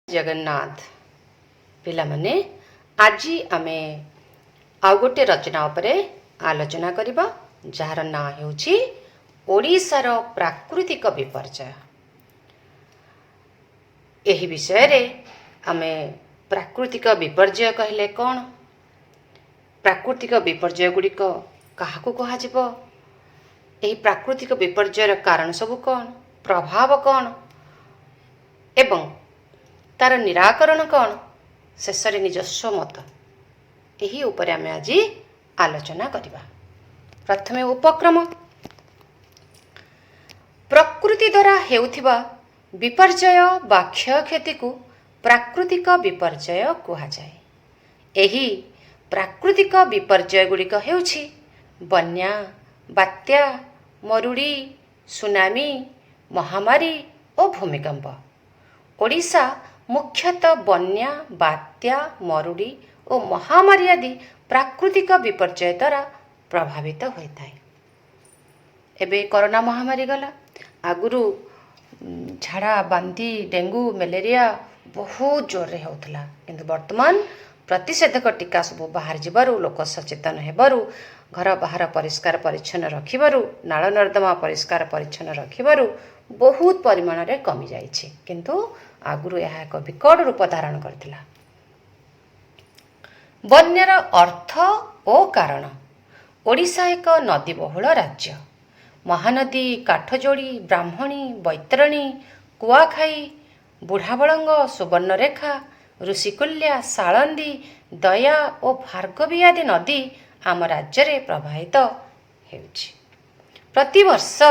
जगन्नाथ पिलामाने आज आमे आउ गोटे रचना उपरे आलोचना करिबा जार ना हेउची ओडिशार प्राकृतिक विपर्यय। एही विषय रे आमे प्राकृतिक विपर्यय कहले कोन, प्राकृतिक विपर्यय गुड़िक काहाकू कहा जिवो, एही प्राकृतिक विपर्ययर कारण सब कोन, प्रभाव कोन एवं तार निराकरण कौन, शेषरे निजस्व मत यही उपरे आमे आज आलोचना करिबा। प्रथमे उपक्रम, प्रकृति द्वारा हेउथिबा विपर्यय बा क्षयक्षति को प्राकृतिक विपर्यय कुहा जाए। एही प्राकृतिक विपर्यय गुड़िक हेउछि बन्या, बात्या, मरुड़ी, सुनामी, महामारी और भूमिकंप। ओडिशा मुख्यतः बन्या, बात्या, मरुड़ी और महामारी आदि प्राकृतिक विपर्यय द्वारा प्रभावित होता है। एबे कोरोना महामारी गला, आगुरु झाड़ा, बांती, डेंगू, मलेरिया बहुत जोर रे होतला, किंतु वर्तमान प्रतिषेधक टीका सब बाहर जिबारु, लोक सचेतन हेबारु, घर बाहर परिष्कार परिच्छन्न रखिबारु, नाଳ नर्दमा परिष्कार परिच्छन्न रखिबारु बहुत परिमाण रे कमी जाइछि, किंतु आगुरु यह एक विकट रूप धारण करथिला। बन्यार अर्थ और कारण, ओडिशा एक नदी बहुल राज्य। महानदी, काठजोड़ी, ब्राह्मणी, बैतरणी, कुआखाई, बुढ़ाबलंग, सुवर्णरेखा, ऋषिकुल्या, सालंदी, दया और भार्गवी आदि नदी आम राज्य रे प्रभावित हेउछि। प्रतिवर्ष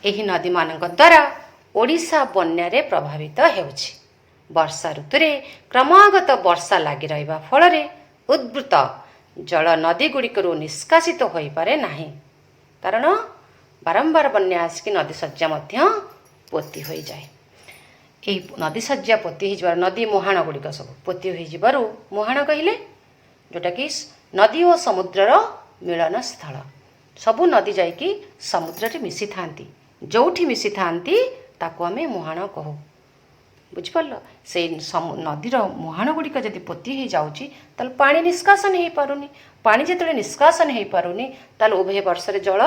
एही नदी मानक द्वारा ओडिशा बन्या रे प्रभावित हेउछि। वर्षा ऋतु रे क्रमागत वर्षा लागि रहिबा फल रे उद्भूत जल नदी गुड़िकरू निष्कासित होई पारे नाही, कारण बारंबार बन्या आसिक नदी सज्जा मध्य पोती होई जाए। एही नदी सज्जा पोती होई जबार, नदी मुहाण गुड़िक सब पोती होई जबारु, मुहाण कहिले जोटा कि नदी और समुद्रर मिलन स्थल। सबु नदी जाइकी समुद्र रे मिसी थांती, जोठी मिसी थांती ताको आमे मुहाण कहू। बुझिपारल, से नदीर मुहाण गुड़िक जदि पोती हो जाउची ताल पानी निष्कासन हो पारुनी। पानी जेतले निष्कासन हो पारुनी ताल उभय वर्ष रे जल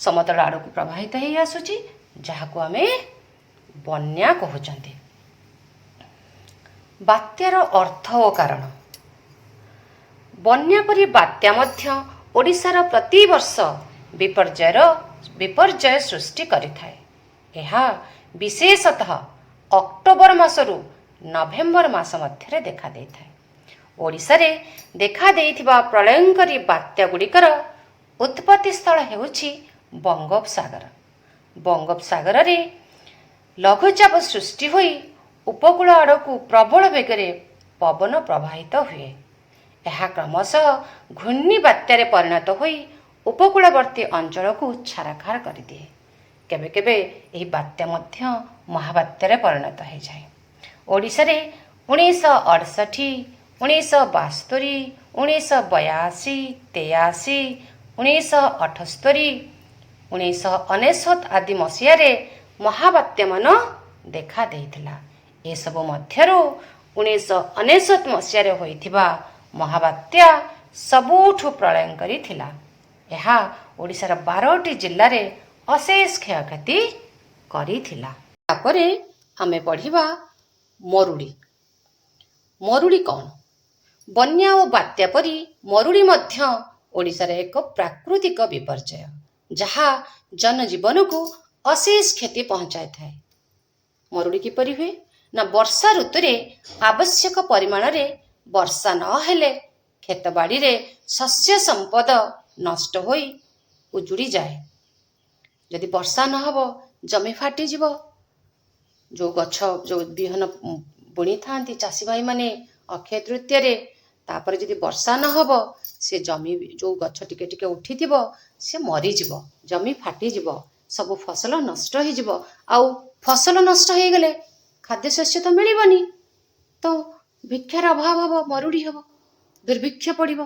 समतल आड़क प्रवाहित हो आसुची, जहाको आमे बन्या कहउचंती। बात्यार अर्थ और कारण, बन्या परि बात्या मध्य ओडिशार प्रति वर्ष विपर्यय सृष्टि करिथाए। एहा विशेषतः अक्टोबर मासरु नवेम्बर मास मध्य देखा देइथाए। ओडिशा रे देखा देइथिबा प्रलयंकरी बात्या गुड़िकर उत्पत्ति स्थल हेउछि बंगोपसागर। बंगोपसागर रे लघुचाप सृष्टि होई उपकूल आड़कू प्रबल बेगरे पवन प्रवाहित हुए। यह क्रमशः घूर्णी बात्यारे परिणत होई उपकूलवर्ती अंचल को छाराखार कर दिए। केबे केबे एही बात्या मध्य महाबात्यारे परिणत हो जाए। ओडिशा रे 1968, 1972, 1982, 1983, 1978, 1999 आदि मसीह महाबात्या मान देखा देइथिला। ए सब मध्यरु 1999 मसीह होइथिबा महाबात्या सबुठु प्रलयंकरी थिला। यह ओडिशार 12टी जिल्ला रे अशेष क्षयक्षति करिथिला। तापरे आमे पढ़िबा मरुड़ी। मरुड़ी कौन? बन्या और बात्या परी मरुड़ी मध्य ओडिशार एक प्राकृतिक विपर्यय, जहा जनजीवन को अशेष क्षति पहुंचाई थाए। मरुड़ी किपरि हुए ना, वर्षा ऋतु रे आवश्यक परिमाण रे वर्षा न हेले खेत बाड़ी रे शस्य संपद नष्ट होई उजुड़ी जाए। जदि वर्षा न हबो जमी फाटी जिवो। जो गछ जो बिहन बुणी थांती चाषी भाई माने अक्षय तृतीय रे, तापर जदि वर्षा न हबो से जमी जो गछ टिके टिके उठी थिबो से मरी जिवो, जमी फाटी जिवो, सब फसल नष्ट हो जिवो। आउ फसल नष्ट हो गले खाद्य शस्य तो मिलिबनी, तो भिक्षार अभाव हबो, मरुड़ी हबो, दुर्भिक्ष पड़िबो।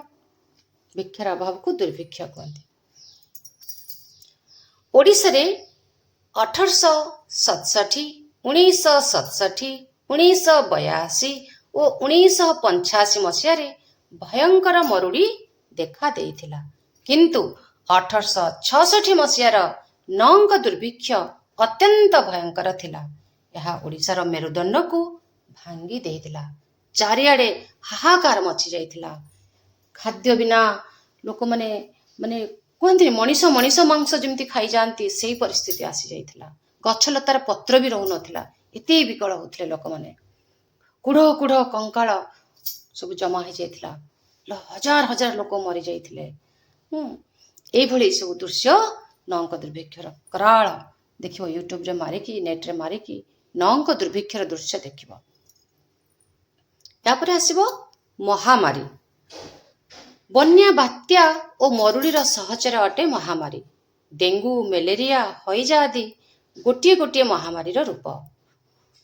भिक्षार अभाव को दुर्भिक्ष कहते। ओडिशा रे 1867, 1967, 1982 ଓ 1985 ମସିହାରେ ଭୟଙ୍କର ମରୁଡ଼ି ଦେଖା ଦେଇଥିଲା। କିନ୍ତୁ 1866 ମସିହାର ନଅଙ୍କ ଦୁର୍ଭିକ୍ଷ ଅତ୍ୟନ୍ତ ଭୟଙ୍କର ଥିଲା। ଏହା ଓଡ଼ିଶାର ମେରୁଦଣ୍ଡକୁ ଭାଙ୍ଗି ଦେଇଥିଲା। ଚାରିଆଡ଼େ ହାହାକାର ମଚି ଯାଇଥିଲା। ଖାଦ୍ୟ ବିନା ଲୋକମାନେ କୁହନ୍ତିନି ମଣିଷ ମାଂସ ଯେମିତି ଖାଇଯାଆନ୍ତି ସେଇ ପରିସ୍ଥିତି ଆସିଯାଇଥିଲା। ଗଛଲତାର ପତ୍ର ବି ରହୁନଥିଲା, ଏତେ ବିକଳ ହଉଥିଲେ ଲୋକମାନେ। କୁଢ଼ କୁଢ଼ କଙ୍କାଳ ସବୁ ଜମା ହେଇଯାଇଥିଲା। ହଜାର ହଜାର ଲୋକ ମରିଯାଇଥିଲେ। ଏଇଭଳି ସବୁ ଦୃଶ୍ୟ ନଅଙ୍କ ଦୁର୍ଭିକ୍ଷର କରାଳ ଦେଖିବ। ୟୁଟ୍ୟୁବରେ ମାରିକି ନେଟ୍ରେ ମାରିକି ନଅଙ୍କ ଦୁର୍ଭିକ୍ଷର ଦୃଶ୍ୟ ଦେଖିବ। ତାପରେ ଆସିବ ମହାମାରୀ। ବନ୍ୟା, ବାତ୍ୟା ଓ ମରୁଡ଼ିର ସହଚର ଅଟେ ମହାମାରୀ। ଡେଙ୍ଗୁ, ମ୍ୟାଲେରିଆ, ହଇଜା ଆଦି ଗୋଟିଏ ଗୋଟିଏ ମହାମାରୀର ରୂପ।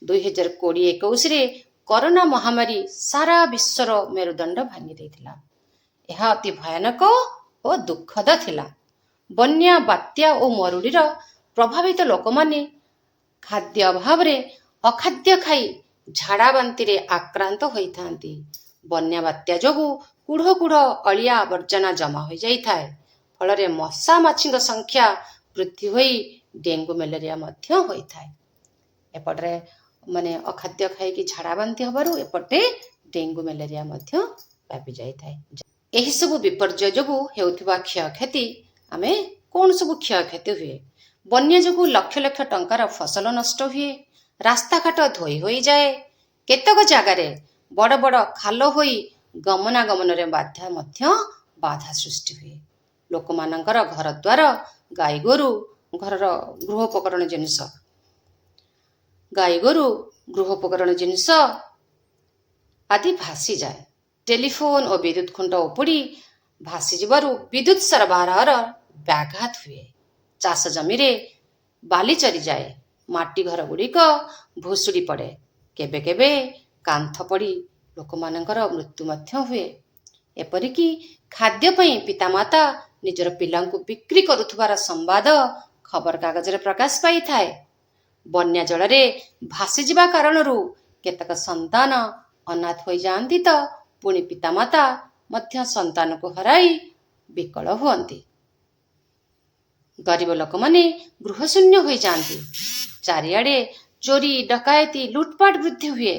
2020-21ରେ କରୋନା ମହାମାରୀ ସାରା ବିଶ୍ୱର ମେରୁଦଣ୍ଡ ଭାଙ୍ଗି ଦେଇଥିଲା। ଏହା ଅତି ଭୟାନକ ଓ ଦୁଃଖଦ ଥିଲା। ବନ୍ୟା, ବାତ୍ୟା ଓ ମରୁଡ଼ିର ପ୍ରଭାବିତ ଲୋକମାନେ ଖାଦ୍ୟ ଅଭାବରେ ଅଖାଦ୍ୟ ଖାଇ ଝାଡ଼ା ବାନ୍ତିରେ ଆକ୍ରାନ୍ତ ହୋଇଥାନ୍ତି। ବନ୍ୟା, ବାତ୍ୟା ଯୋଗୁଁ କୁଢ଼ କୁଢ଼ ଅଳିଆ ଆବର୍ଜନା ଜମା ହୋଇଯାଇଥାଏ। ଫଳରେ ମଶା ମାଛିଙ୍କ ସଂଖ୍ୟା ବୃଦ୍ଧି ହୋଇ ଡେଙ୍ଗୁ, ମ୍ୟାଲେରିଆ ମଧ୍ୟ ହୋଇଥାଏ। ଏପଟରେ ଅଖାଦ୍ୟ ଖାଇକି ଝାଡ଼ା ବାନ୍ତି ହେବାରୁ ଏପଟେ ଡେଙ୍ଗୁ, ମ୍ୟାଲେରିଆ ମଧ୍ୟ ବ୍ୟାପି ଯାଇଥାଏ। ଏହିସବୁ ବିପର୍ଯ୍ୟୟ ଯୋଗୁଁ ହେଉଥିବା କ୍ଷୟକ୍ଷତି, ଆମେ କ'ଣ ସବୁ କ୍ଷୟକ୍ଷତି ହୁଏ? ବନ୍ୟା ଯୋଗୁଁ ଲକ୍ଷ ଲକ୍ଷ ଟଙ୍କାର ଫସଲ ନଷ୍ଟ ହୁଏ। ରାସ୍ତାଘାଟ ଧୋଇ ହୋଇଯାଏ। କେତେକ ଜାଗାରେ ବଡ଼ ବଡ଼ ଖାଲ ହୋଇ ଗମନାଗମନରେ ମଧ୍ୟ ବାଧା ସୃଷ୍ଟି ହୁଏ। ଲୋକମାନଙ୍କର ଘରଦ୍ୱାର, ଗାଈଗୋରୁ, ଘରର ଗୃହୋପକରଣ ଜିନିଷ ଆଦି ଭାସିଯାଏ। ଟେଲିଫୋନ ଓ ବିଦ୍ୟୁତ ଖୁଣ୍ଟ ଉପୁଡ଼ି ଭାସିଯିବାରୁ ବିଦ୍ୟୁତ ସରବରାହର ବ୍ୟାଘାତ ହୁଏ। ଚାଷ ଜମିରେ ବାଲି ଚରିଯାଏ। ମାଟି ଘର ଗୁଡ଼ିକ ଭୁଷୁଡ଼ି ପଡ଼େ। କେବେ କେବେ କାନ୍ଥ ପଡ଼ି ଲୋକମାନଙ୍କର ମୃତ୍ୟୁ ମଧ୍ୟ ହୁଏ। ଏପରିକି ଖାଦ୍ୟ ପାଇଁ ପିତାମାତା ନିଜର ପିଲାଙ୍କୁ ବିକ୍ରି କରୁଥିବାର ସମ୍ବାଦ ଖବରକାଗଜରେ ପ୍ରକାଶ ପାଇଥାଏ। ବନ୍ୟା ଜଳରେ ଭାସିଯିବା କାରଣରୁ କେତେକ ସନ୍ତାନ ଅନାଥ ହୋଇଯାଆନ୍ତି ତ ପୁଣି ପିତାମାତା ମଧ୍ୟ ସନ୍ତାନକୁ ହରାଇ ବିକଳ ହୁଅନ୍ତି। ଗରିବ ଲୋକମାନେ ଗୃହଶୂନ୍ୟ ହୋଇଯାଆନ୍ତି। ଚାରିଆଡ଼େ ଚୋରି, ଡକାୟତି, ଲୁଟପାଟ ବୃଦ୍ଧି ହୁଏ।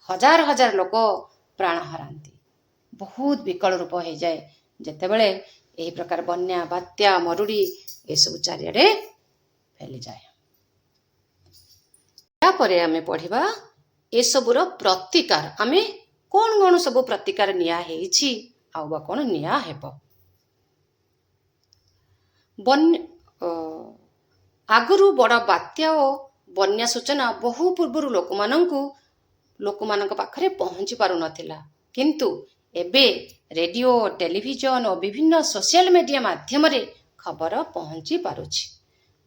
ହଜାର ହଜାର ଲୋକ ପ୍ରାଣ ହରାନ୍ତି। ବହୁତ ବିକଳ ରୂପ ହୋଇଯାଏ ଯେତେବେଳେ ଏହି ପ୍ରକାର ବନ୍ୟା, ବାତ୍ୟା, ମରୁଡ଼ି ଏସବୁ ଚାରିଆଡ଼େ ଫେଲିଯାଏ। ତାପରେ ଆମେ ପଢ଼ିବା ଏସବୁର ପ୍ରତିକାର। ଆମେ କ'ଣ କ'ଣ ସବୁ ପ୍ରତିକାର ନିଆ ହେଇଛି ଆଉ ବା କ'ଣ ନିଆ ହେବ। ଆଗରୁ ବଡ଼ ବାତ୍ୟା ଓ ବନ୍ୟା ସୂଚନା ବହୁ ପୂର୍ବରୁ ଲୋକମାନଙ୍କ ପାଖରେ ପହଞ୍ଚି ପାରୁନଥିଲା। କିନ୍ତୁ ଏବେ ରେଡ଼ିଓ, ଟେଲିଭିଜନ ଓ ବିଭିନ୍ନ ସୋସିଆଲ ମିଡ଼ିଆ ମାଧ୍ୟମରେ ଖବର ପହଞ୍ଚି ପାରୁଛି।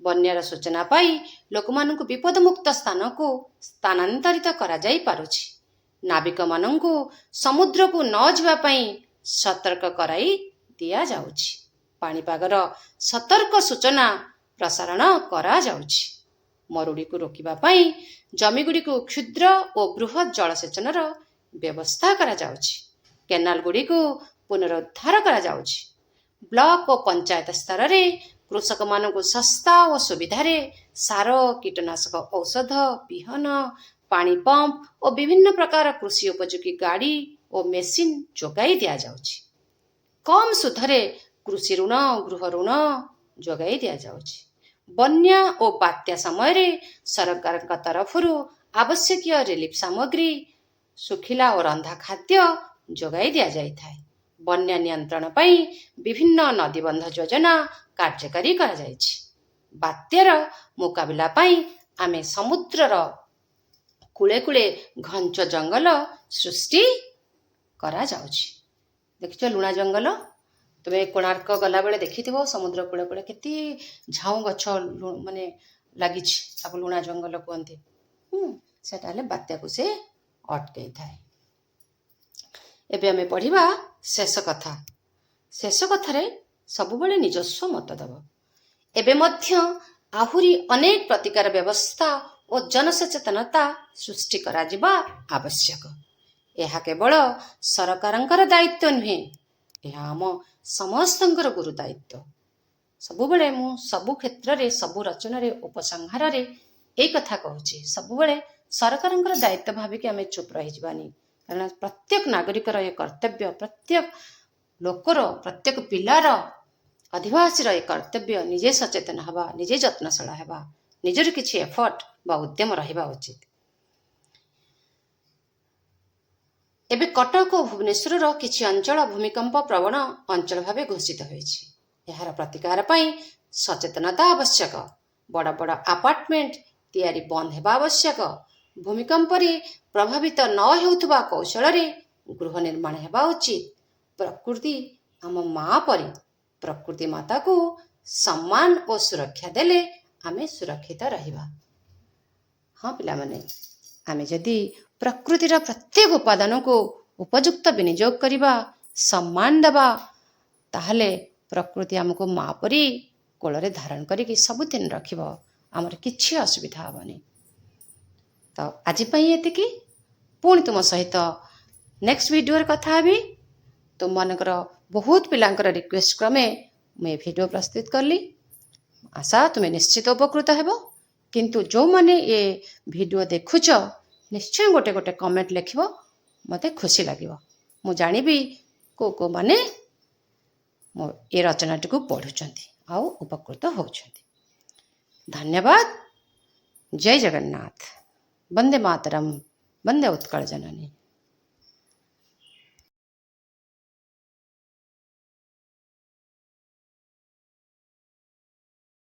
ବନ୍ୟାର ସୂଚନା ପାଇ ଲୋକମାନଙ୍କୁ ବିପଦମୁକ୍ତ ସ୍ଥାନକୁ ସ୍ଥାନାନ୍ତରିତ କରାଯାଇ ପାରୁଛି। ନାବିକମାନଙ୍କୁ ସମୁଦ୍ରକୁ ନ ଯିବା ପାଇଁ ସତର୍କ କରାଇ ଦିଆଯାଉଛି। ପାଣିପାଗର ସତର୍କ ସୂଚନା ପ୍ରସାରଣ କରାଯାଉଛି। ମରୁଡ଼ିକୁ ରୋକିବା ପାଇଁ ଜମିଗୁଡ଼ିକୁ କ୍ଷୁଦ୍ର ଓ ବୃହତ୍ ଜଳସେଚନର ବ୍ୟବସ୍ଥା କରାଯାଉଛି। କେନାଲ ଗୁଡ଼ିକୁ ପୁନରୁଦ୍ଧାର କରାଯାଉଛି। ବ୍ଲକ ଓ ପଞ୍ଚାୟତ ସ୍ତରରେ କୃଷକମାନଙ୍କୁ ଶସ୍ତା ଓ ସୁବିଧାରେ ସାର, କୀଟନାଶକ ଔଷଧ, ବିହନ, ପାଣି ପମ୍ପ ଓ ବିଭିନ୍ନ ପ୍ରକାର କୃଷି ଉପଯୋଗୀ ଗାଡ଼ି ଓ ମେସିନ୍ ଯୋଗାଇ ଦିଆଯାଉଛି। କମ୍ ସୁଧରେ କୃଷି ଋଣ, ଗୃହ ଋଣ ଯୋଗାଇ ଦିଆଯାଉଛି। ବନ୍ୟା ଓ ବାତ୍ୟା ସମୟରେ ସରକାରଙ୍କ ତରଫରୁ ଆବଶ୍ୟକୀୟ ରିଲିଫ୍ ସାମଗ୍ରୀ, ଶୁଖିଲା ଓ ରନ୍ଧା ଖାଦ୍ୟ ଯୋଗାଇ ଦିଆଯାଇଥାଏ। ବନ୍ୟା ନିୟନ୍ତ୍ରଣ ପାଇଁ ବିଭିନ୍ନ ନଦୀବନ୍ଧ ଯୋଜନା କାର୍ଯ୍ୟକାରୀ କରାଯାଇଛି। ବାତ୍ୟାର ମୁକାବିଲା ପାଇଁ ଆମେ ସମୁଦ୍ରର କୂଳେ କୂଳେ ଘଞ୍ଚ ଜଙ୍ଗଲ ସୃଷ୍ଟି କରାଯାଉଛି। ଦେଖିଛ ଲୁଣା ଜଙ୍ଗଲ? ତୁମେ କୋଣାର୍କ ଗଲାବେଳେ ଦେଖିଥିବ ସମୁଦ୍ର କୂଳେ କୂଳେ କେତେ ଝାଉଁ ଗଛ ଲାଗିଛି, ତାକୁ ଲୁଣା ଜଙ୍ଗଲ କୁହନ୍ତି। ସେଟା ହେଲେ ବାତ୍ୟାକୁ ସେ ଅଟକେଇଥାଏ। ଏବେ ଆମେ ପଢ଼ିବା ଶେଷ କଥା। ଶେଷ କଥାରେ ସବୁବେଳେ ନିଜସ୍ୱ ମତ ଦେବ। ଏବେ ମଧ୍ୟ ଆହୁରି ଅନେକ ପ୍ରତିକାର ବ୍ୟବସ୍ଥା ଓ ଜନସଚେତନତା ସୃଷ୍ଟି କରାଯିବା ଆବଶ୍ୟକ। ଏହା କେବଳ ସରକାରଙ୍କର ଦାୟିତ୍ୱ ନୁହେଁ, ଏହା ଆମ ସମସ୍ତଙ୍କର ଗୁରୁ ଦାୟିତ୍ୱ। ସବୁବେଳେ ମୁଁ ସବୁ କ୍ଷେତ୍ରରେ, ସବୁ ରଚନାରେ, ଉପସଂହାରରେ ଏଇ କଥା କହୁଛି, ସବୁବେଳେ ସରକାରଙ୍କର ଦାୟିତ୍ୱ ଭାବିକି ଆମେ ଚୁପ୍ ରହିଯିବାନି। କାରଣ ପ୍ରତ୍ୟେକ ନାଗରିକର ଏ କର୍ତ୍ତବ୍ୟ, ପ୍ରତ୍ୟେକ ଲୋକର, ପ୍ରତ୍ୟେକ ପିଲାର, ଅଧିବାସୀର ଏ କର୍ତ୍ତବ୍ୟ ନିଜେ ସଚେତନ ହେବା, ନିଜେ ଯତ୍ନଶୀଳ ହେବା, ନିଜର କିଛି ଏଫର୍ଟ ବା ଉଦ୍ୟମ ରହିବା ଉଚିତ। ଏବେ କଟକ ଓ ଭୁବନେଶ୍ୱରର କିଛି ଅଞ୍ଚଳ ଭୂମିକମ୍ପ ପ୍ରବଣ ଅଞ୍ଚଳ ଭାବେ ଘୋଷିତ ହୋଇଛି। ଏହାର ପ୍ରତିକାର ପାଇଁ ସଚେତନତା ଆବଶ୍ୟକ। ବଡ଼ ବଡ଼ ଆପାର୍ଟମେଣ୍ଟ ତିଆରି ବନ୍ଦ ହେବା ଆବଶ୍ୟକ। ଭୂମିକମ୍ପରେ ପ୍ରଭାବିତ ନ ହେଉଥିବା କୌଶଳରେ ଗୃହ ନିର୍ମାଣ ହେବା ଉଚିତ। ପ୍ରକୃତି ଆମ ମା ପରି, ପ୍ରକୃତି ମାତାକୁ ସମ୍ମାନ ଓ ସୁରକ୍ଷା ଦେଲେ ଆମେ ସୁରକ୍ଷିତ ରହିବା। ହଁ ପିଲାମାନେ, ଆମେ ଯଦି ପ୍ରକୃତିର ପ୍ରତ୍ୟେକ ଉପାଦାନକୁ ଉପଯୁକ୍ତ ବିନିଯୋଗ କରିବା, ସମ୍ମାନ ଦେବା, ତାହେଲେ ପ୍ରକୃତି ଆମକୁ ମା ପରି କୋଳରେ ଧାରଣ କରିକି ସବୁଦିନ ରଖିବ। ଆମର କିଛି ଅସୁବିଧା ହେବନି। ତ ଆଜି ପାଇଁ ଏତିକି। ପୁଣି ତୁମ ସହିତ ନେକ୍ସଟ ଭିଡ଼ିଓରେ କଥା ହେବି। ତୁମମାନଙ୍କର ବହୁତ ପିଲାଙ୍କର ରିକ୍ୱେଷ୍ଟ କ୍ରମେ ମୁଁ ଏ ଭିଡ଼ିଓ ପ୍ରସ୍ତୁତ କଲି। ଆଶା ତୁମେ ନିଶ୍ଚିତ ଉପକୃତ ହେବ। କିନ୍ତୁ ଯେଉଁମାନେ ଏ ଭିଡ଼ିଓ ଦେଖୁଛ, ନିଶ୍ଚୟ ଗୋଟେ ଗୋଟେ କମେଣ୍ଟ ଲେଖିବ, ମୋତେ ଖୁସି ଲାଗିବ। ମୁଁ ଜାଣିବି କେଉଁମାନେ ମୋ ଏ ରଚନାଟିକୁ ପଢ଼ୁଛନ୍ତି ଆଉ ଉପକୃତ ହେଉଛନ୍ତି। ଧନ୍ୟବାଦ। ଜୟ ଜଗନ୍ନାଥ। ବନ୍ଦେ ମାତରମ୍। ବନ୍ଦେ ଉତ୍କଳ ଜନନୀ।